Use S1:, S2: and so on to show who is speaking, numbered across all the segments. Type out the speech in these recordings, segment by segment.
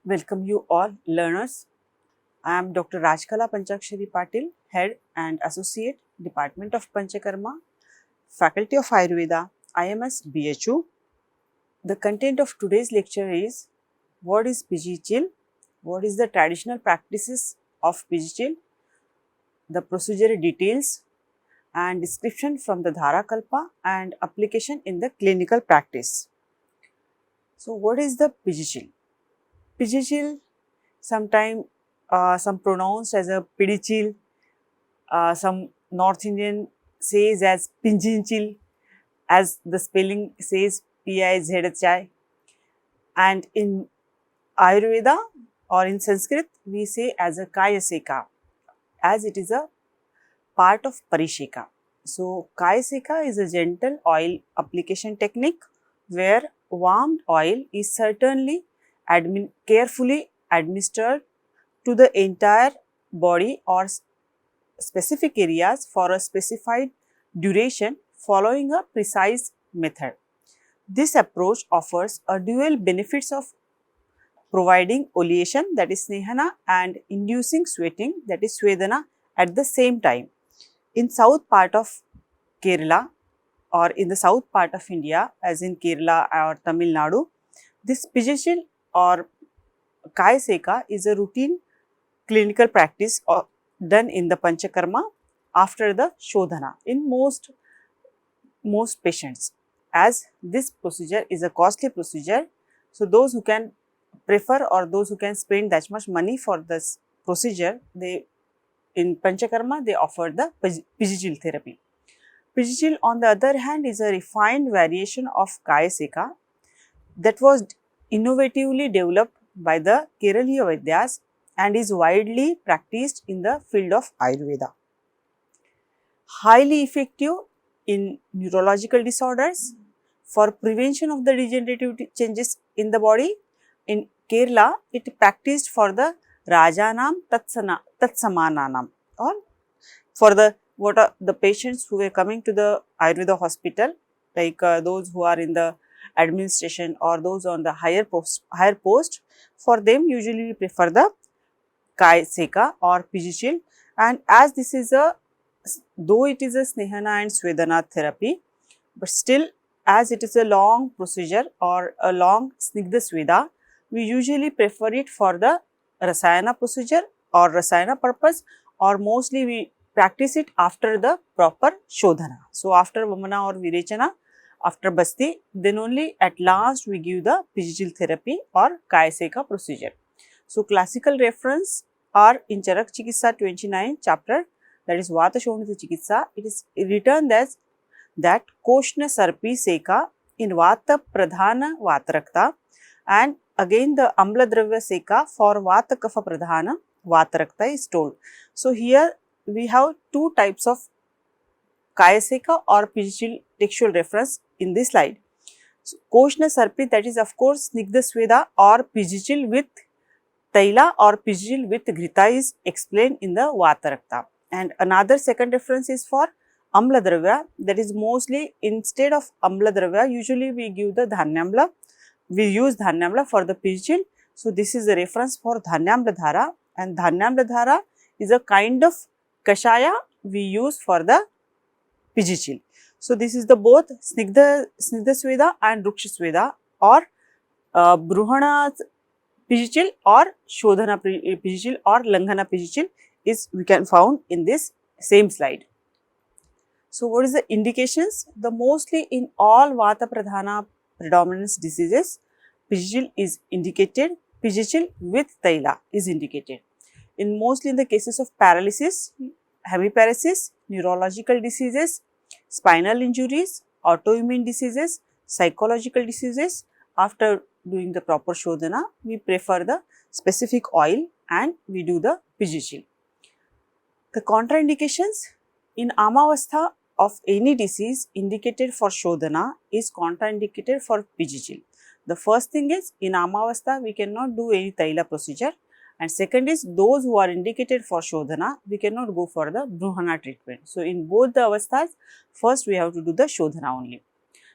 S1: Welcome you all learners. I am Dr. Rajkala Patil, Head and Associate, Department of Panchakarma, Faculty of Ayurveda, IMS BHU. The content of today's lecture is what is Pizhichil, what is the traditional practices of Pizhichil, the procedure details and description from the Dharakalpa and application in the clinical practice. So, what is the Pizhichil? Pizhichil, sometimes some pronounced as a Pidichil, some North Indian says as Pinjinchil, as the spelling says Pizhi, and in Ayurveda or in Sanskrit we say as a Kayaseka, as it is a part of Parisheka. So, Kayaseka is a gentle oil application technique where warmed oil is certainly carefully administered to the entire body or specific areas for a specified duration following a precise method. This approach offers a dual benefits of providing oleation, that is snehana, and inducing sweating, that is swedana, at the same time. In south part of Kerala or in the south part of India, as in Kerala or Tamil Nadu, this Pizhichil or Kayaseka is a routine clinical practice done in the Panchakarma after the Shodhana in most patients, as this procedure is a costly procedure. So, those who can prefer or those who can spend that much money for this procedure, they in Panchakarma they offer the Pizhichil therapy. Pizhichil on the other hand is a refined variation of Kayaseka that was innovatively developed by the Keraliya Vaidyas and is widely practiced in the field of Ayurveda. Highly effective in neurological disorders for prevention of the degenerative changes in the body. In Kerala, it practiced for the Rajanam Tatsamananam, or for the patients who were coming to the Ayurveda hospital, like those who are in the administration or those on the higher post, for them usually we prefer the Kayaseka or Pizhichil, and as this is a, though it is a snehana and swedana therapy, but still as it is a long procedure or a long snigdha sweda, we usually prefer it for the rasayana procedure or rasayana purpose, or mostly we practice it after the proper shodhana. So, after vamana or virechana, after basti, then only at last we give the Pizhichil therapy or Kayaseka procedure. So, classical reference are in Charak Chikitsa 29 chapter, that is Vata Shonita Chikitsa. It is written as that Koshna Sarpi Seka in Vata Pradhana Vatarakta, and again the Amla Dravya Seka for Vata Kapha Pradhana Vatarakta is told. So, here we have two types of Kayaseka or Pizhichil textual reference in this slide. So, Koshna Sarpi, that is of course Snigdha Sweda or Pizhichil with Taila or Pizhichil with Ghrita is explained in the Vatarakta. And another second reference is for Amla Dravya, that is mostly instead of Amla Dravya, usually we give the Dhanyamla, we use Dhanyamla for the Pizhichil. So, this is a reference for Dhanyamla Dhara, and Dhanyamla Dhara is a kind of Kashaya we use for the Pizhichil. So, this is the both Snigdha Sweda and Ruksha Sweda, or Bruhana Pizhichil or Shodhana Pizhichil or Langhana Pizhichil is we can found in this same slide. So, what is the indications? The mostly in all Vata Pradhana predominance diseases, Pizhichil is indicated, Pizhichil with Taila is indicated. In mostly in the cases of paralysis, hemiparesis, neurological diseases, spinal injuries, autoimmune diseases, psychological diseases, after doing the proper Shodhana, we prefer the specific oil and we do the Pizhichil. The contraindications in Amavastha of any disease indicated for Shodhana is contraindicated for Pizhichil. The first thing is in Amavastha we cannot do any Taila procedure, and second is those who are indicated for Shodhana, we cannot go for the Bruhana treatment. So, in both the avasthas, first we have to do the Shodhana only.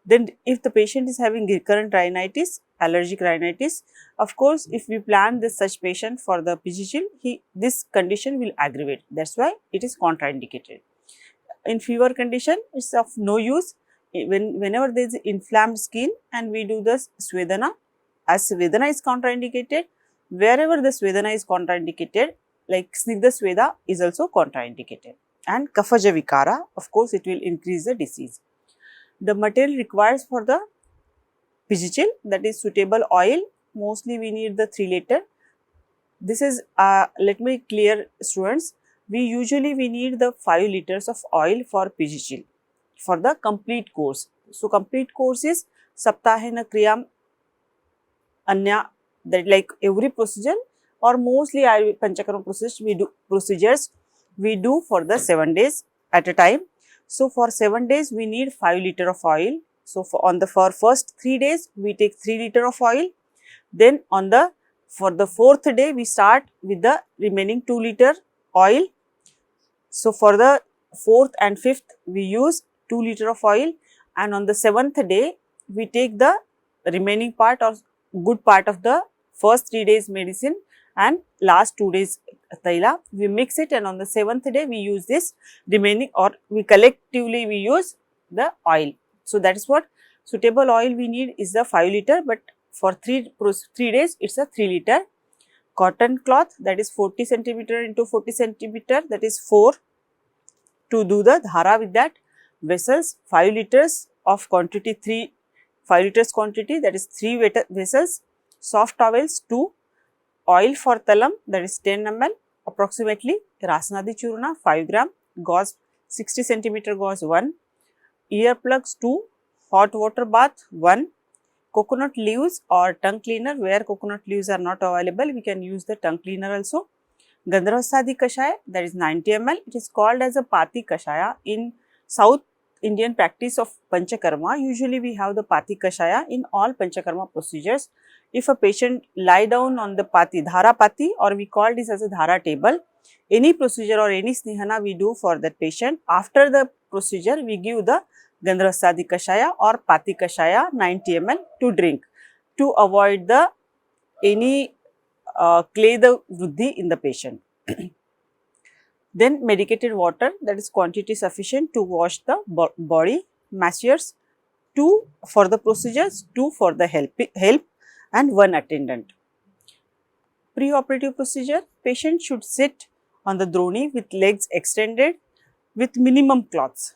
S1: Then if the patient is having recurrent rhinitis, allergic rhinitis, of course, if we plan this such patient for the Pizhichil, this condition will aggravate. That is why it is contraindicated. In fever condition, it is of no use. Whenever there is inflamed skin and we do the Svedana, as Svedana is contraindicated, wherever the Svedana is contraindicated, like Snigdha Sveda is also contraindicated. And Kaphaja Vikara, of course, it will increase the disease. The material required for the Pizhichil, that is suitable oil, mostly we need the 3 liter. This is, let me clear students, we need the 5 liters of oil for Pizhichil for the complete course. So, complete course is Saptahena Kriyam Anya, that like every procedure or mostly Panchakarma procedures we do for the 7 days at a time. So, for 7 days we need 5 liter of oil. So, for first 3 days we take 3 liter of oil. Then for the 4th day we start with the remaining 2 liter oil. So, for the 4th and 5th we use 2 liter of oil, and on the 7th day we take the remaining part or good part of the first 3 days medicine and last 2 days taila, we mix it, and on the 7th day we use this remaining, or we collectively we use the oil. So, that is what suitable oil we need is the 5 liter, but for 3 days it is a 3 liter. Cotton cloth, that is 40 centimeter into 40 centimeter, that is 4, to do the dhara with that. Vessels 5 liters of quantity, 5 liters quantity, that is 3 vessels. Soft towels 2, oil for talam, that is 10 ml approximately. Rasanadi churna 5 gram, gauze 60 centimeter gauze 1, earplugs 2, hot water bath 1, coconut leaves or tongue cleaner. Where coconut leaves are not available, we can use the tongue cleaner also. Gandharvasadi Kashaya, that is 90 ml. It is called as a Pati Kashaya. In South Indian practice of Panchakarma, usually we have the Pati Kashaya in all Panchakarma procedures. If a patient lie down on the Pati, Dhara Pati, or we call this as a Dhara table, any procedure or any snehana we do for that patient, after the procedure we give the Gandharvasadi Kashaya or Pati Kashaya 90 ml to drink, to avoid the any Kleda Vruddhi in the patient. Then medicated water, that is quantity sufficient to wash the body. Masseurs 2 for the procedures, 2 for the help and 1 attendant. Pre-operative procedure, patient should sit on the droni with legs extended with minimum cloths.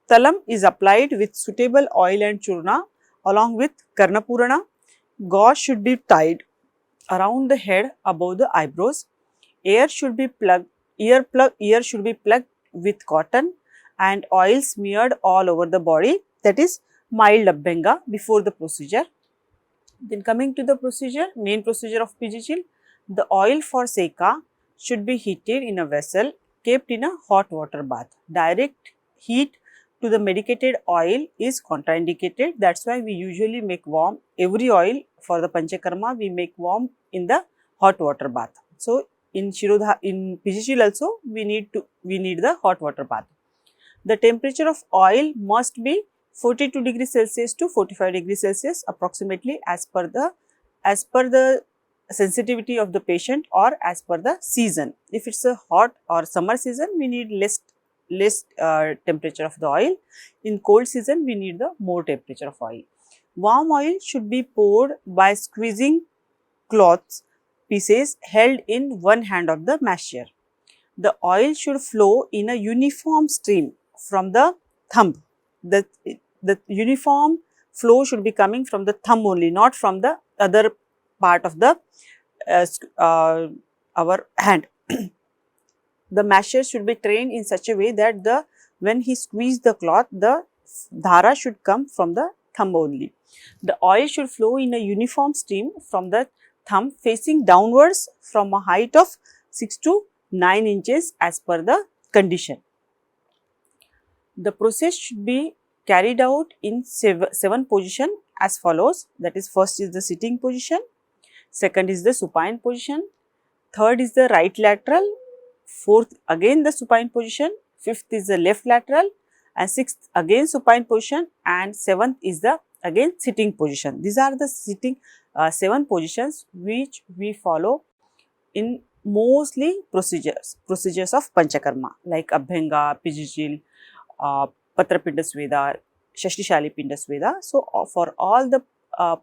S1: Talam is applied with suitable oil and churna along with Karnapurana. Gauze should be tied around the head above the eyebrows. Ear should be plugged with cotton and oil smeared all over the body, that is mild abhyanga before the procedure. Then coming to the procedure, main procedure of Pizhichil, the oil for Seka should be heated in a vessel kept in a hot water bath. Direct heat to the medicated oil is contraindicated. That is why we usually make warm every oil for the Panchakarma, we make warm in the hot water bath. So, in Pizhichil also we need the hot water bath. The temperature of oil must be 42 degrees Celsius to 45 degrees Celsius approximately as per the sensitivity of the patient or as per the season. If it is a hot or summer season, we need less temperature of the oil. In cold season, we need the more temperature of oil. Warm oil should be poured by squeezing cloths pieces held in one hand of the masher. The oil should flow in a uniform stream from the thumb. The uniform flow should be coming from the thumb only, not from the other part of the our hand. The masher should be trained in such a way that when he squeezes the cloth, the dhara should come from the thumb only. The oil should flow in a uniform stream from the thumb facing downwards from a height of 6 to 9 inches as per the condition. The process should be carried out in 7 positions as follows, that is, first is the sitting position, second is the supine position, third is the right lateral, fourth again the supine position, fifth is the left lateral, and 6th again supine position, and 7th is the again sitting position. These are the 7 positions which we follow in mostly procedures of Panchakarma like Abhyanga, Pizhichil, Patrapinda Sweda, Shashtishali Pinda Sweda. So, for all the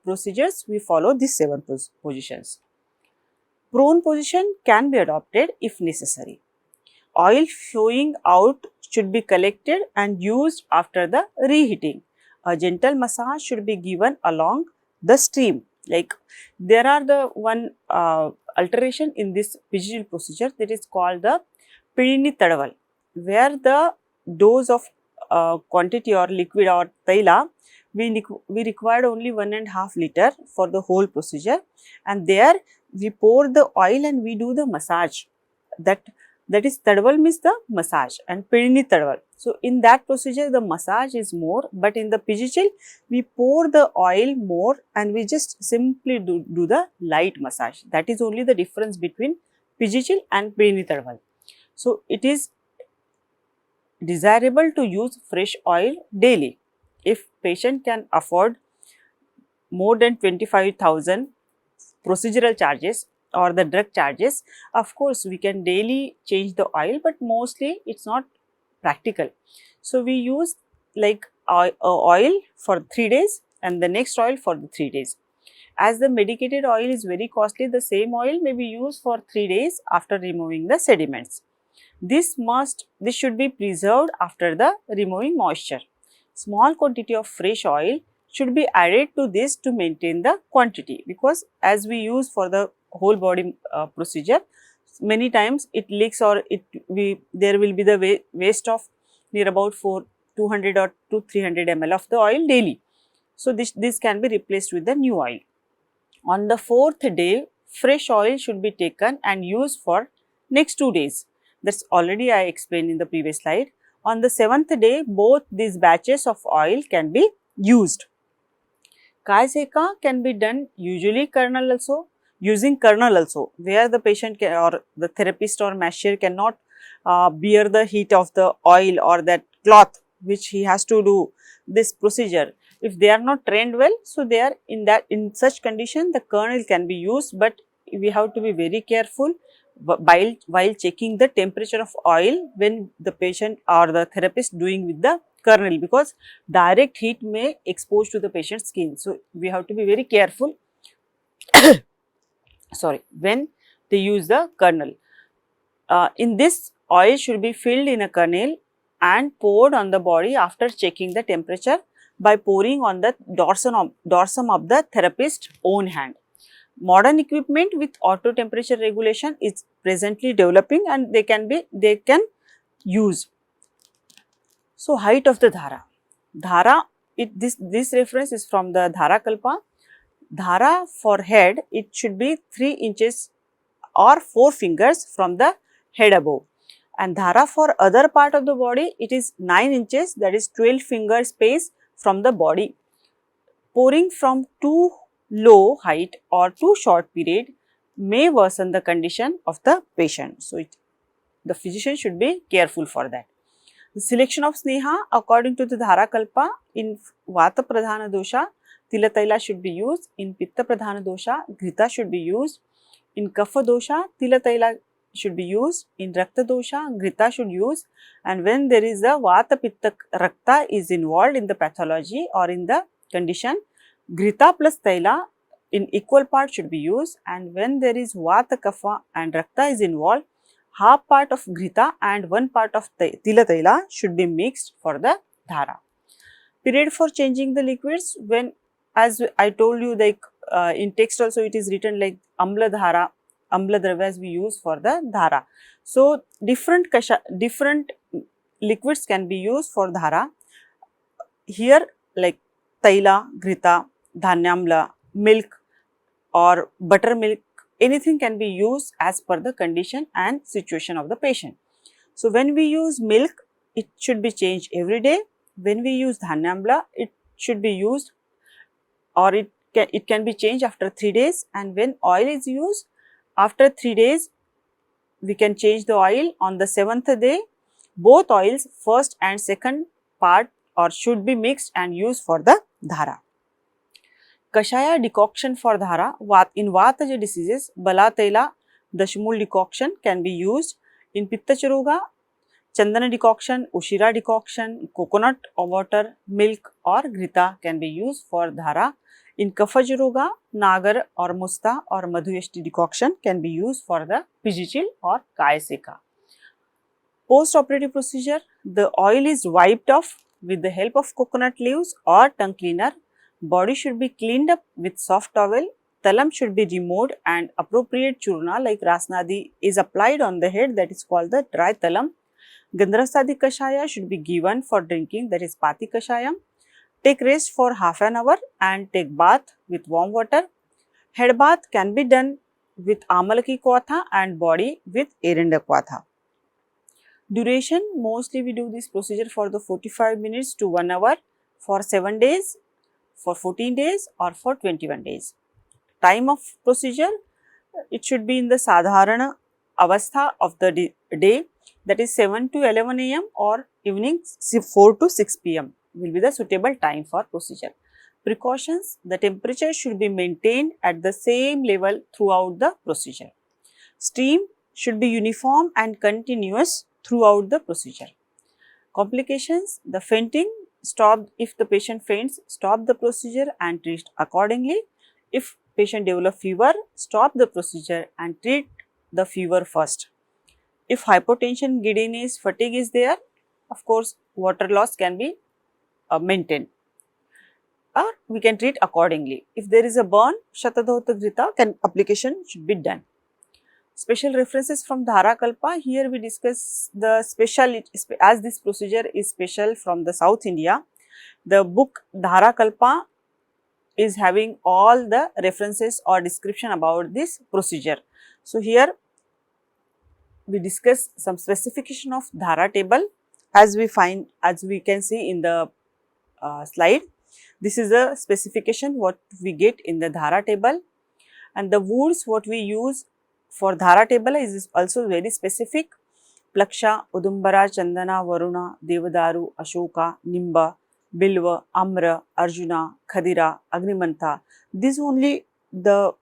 S1: procedures we follow these 7 positions. Prone position can be adopted if necessary. Oil flowing out should be collected and used after the reheating. A gentle massage should be given along the stream. Like there are the one alteration in this Pizhichil procedure that is called the Pidini Tadaval, where the dose of quantity or liquid or taila we required only 1.5 liter for the whole procedure, and there we pour the oil and we do the massage. That is Tadaval means the massage and Pidini Tadaval. So, in that procedure the massage is more, but in the Pizhichil we pour the oil more and we just simply do the light massage. That is only the difference between Pizhichil and Pidini Tadaval. So, it is desirable to use fresh oil daily. If patient can afford more than 25,000 procedural charges or the drug charges, of course we can daily change the oil, but mostly it is not practical. So, we use like oil for 3 days and the next oil for the 3 days. As the medicated oil is very costly, the same oil may be used for 3 days after removing the sediments. This should be preserved after the removing moisture. Small quantity of fresh oil should be added to this to maintain the quantity, because as we use for the whole body procedure, many times it leaks or there will be the waste of near about 200 or to 300 ml of the oil daily. So, this can be replaced with the new oil. On the 4th day, fresh oil should be taken and used for next 2 days. That is already I explained in the previous slide. On the 7th day, both these batches of oil can be used. Kayaseka can be done usually using kernel also, where the patient can, or the therapist or masseur cannot bear the heat of the oil or that cloth which he has to do this procedure. If they are not trained well, so they are in such condition the kernel can be used, but we have to be very careful while checking the temperature of oil when the patient or the therapist doing with the kernel, because direct heat may expose to the patient's skin. So, we have to be very careful when they use the kernel. In this, oil should be filled in a kernel and poured on the body after checking the temperature by pouring on the dorsum of the therapist's own hand. Modern equipment with auto temperature regulation is presently developing and they can use. So, height of the dhara, this reference is from the dhara kalpa. Dhara for head, it should be 3 inches or 4 fingers from the head above, and dhara for other part of the body, it is 9 inches, that is 12 finger space from the body. Pouring from too low height or too short period may worsen the condition of the patient. So, the physician should be careful for that. The selection of sneha according to the dhara kalpa, in vata pradhana dosha, tila taila should be used. In pitta pradhana dosha, ghrita should be used. In kapha dosha, tila taila should be used. In rakta dosha, ghrita should use. And when there is a vata pitta rakta is involved in the pathology or in the condition, ghrita plus taila in equal part should be used. And when there is vata kapha and rakta is involved, half part of ghrita and 1 part of tila taila should be mixed for the dhara. Period for changing the liquids, when, as I told you, like in text also it is written like amla dhara, amla dravyas we use for the dhara. So, different liquids can be used for dhara. Here like taila, ghrita, dhanyamla, milk or buttermilk, anything can be used as per the condition and situation of the patient. So, when we use milk, it should be changed every day. When we use dhanyamla, it should be used or it can be changed after 3 days, and when oil is used, after 3 days we can change the oil. On the 7th day, both oils, first and second part or should be mixed and used for the dhara. Kashaya decoction for dhara in Vataja diseases, Balatela Dashmul decoction can be used. In Pitta Charoga, Chandana decoction, Ushira decoction, coconut or water, milk or grita can be used for dhara. In Kapha Roga, Nagar or Musta or Madhuyashti decoction can be used for the Pizhichil or Kayaseka. Post-operative procedure, the oil is wiped off with the help of coconut leaves or tongue cleaner. Body should be cleaned up with soft towel. Talam should be removed and appropriate churna like Rasnadi is applied on the head, that is called the dry talam. Gandharastadi Kashaya should be given for drinking, that is Pati Kashayam. Take rest for half an hour and take bath with warm water. Head bath can be done with Amalaki Kwatha and body with Erinda Kwatha. Duration, mostly we do this procedure for the 45 minutes to 1 hour for 7 days, for 14 days or for 21 days. Time of procedure, it should be in the Sadharana Avastha of the day, that is 7 to 11 am or evening 4 to 6 pm will be the suitable time for procedure. Precautions, the temperature should be maintained at the same level throughout the procedure. Steam should be uniform and continuous throughout the procedure. Complications, the fainting, stop if the patient faints, stop the procedure and treat accordingly. If patient develop fever, stop the procedure and treat the fever first. If hypotension, giddiness, fatigue is there, of course, water loss can be maintained or we can treat accordingly. If there is a burn, Shatadhota Grita application should be done. Special references from Dhara Kalpa, here we discuss the special, as this procedure is special from the South India. The book Dhara Kalpa is having all the references or description about this procedure. So, here we discuss some specification of Dhara table as we can see in the slide. This is the specification what we get in the Dhara table, and the woods what we use for Dhara table is also very specific. Plaksha, Udumbara, Chandana, Varuna, Devadaru, Ashoka, Nimba, Bilva, Amra, Arjuna, Khadira, Agnimantha. These only the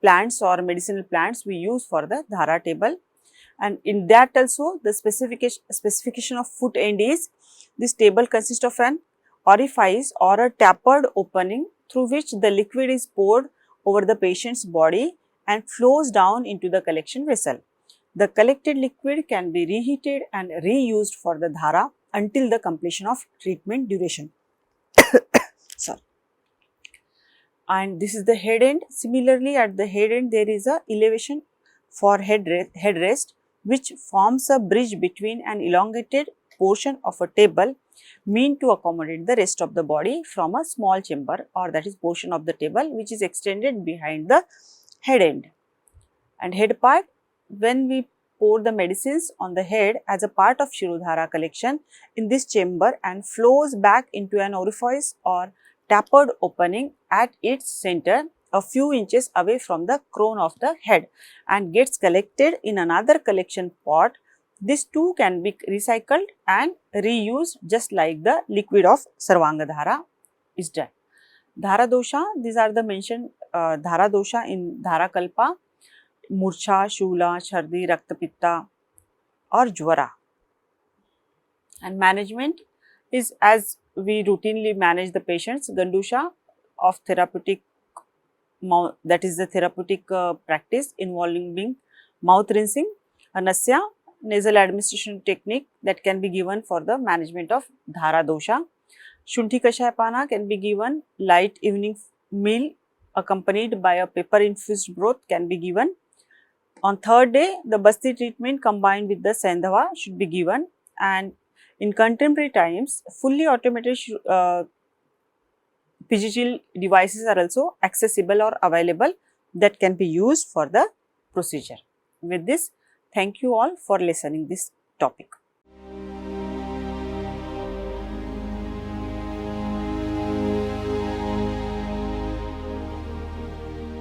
S1: plants or medicinal plants we use for the Dhara table, and in that also the specification of foot end is this table consists of an orifice or a tapered opening through which the liquid is poured over the patient's body and flows down into the collection vessel. The collected liquid can be reheated and reused for the dhara until the completion of treatment duration. Sorry. And this is the head end. Similarly, at the head end there is a elevation for headrest which forms a bridge between an elongated portion of a table meant to accommodate the rest of the body from a small chamber, or that is portion of the table which is extended behind the head end. And head part, when we pour the medicines on the head as a part of Shirodhara collection in this chamber and flows back into an orifice or tapered opening at its center a few inches away from the crown of the head and gets collected in another collection pot. This too can be recycled and reused just like the liquid of Sarvangadhara is done. Dhara dosha, these are the mentioned Dhara dosha in Dhara Kalpa: Murcha, Shula, Chardi, Raktapitta or Jwara. And management is as we routinely manage the patients. Gandusha of therapeutic, that is the therapeutic practice involving mouth rinsing. Anasya, nasal administration technique that can be given for the management of Dhara dosha. Shunthi Kashayapana can be given. Light evening meal accompanied by a pepper infused broth can be given. On third day, the Basti treatment combined with the Sandhava should be given, and in contemporary times, fully automated Pizhichil devices are also accessible or available that can be used for the procedure. With this, thank you all for listening this topic.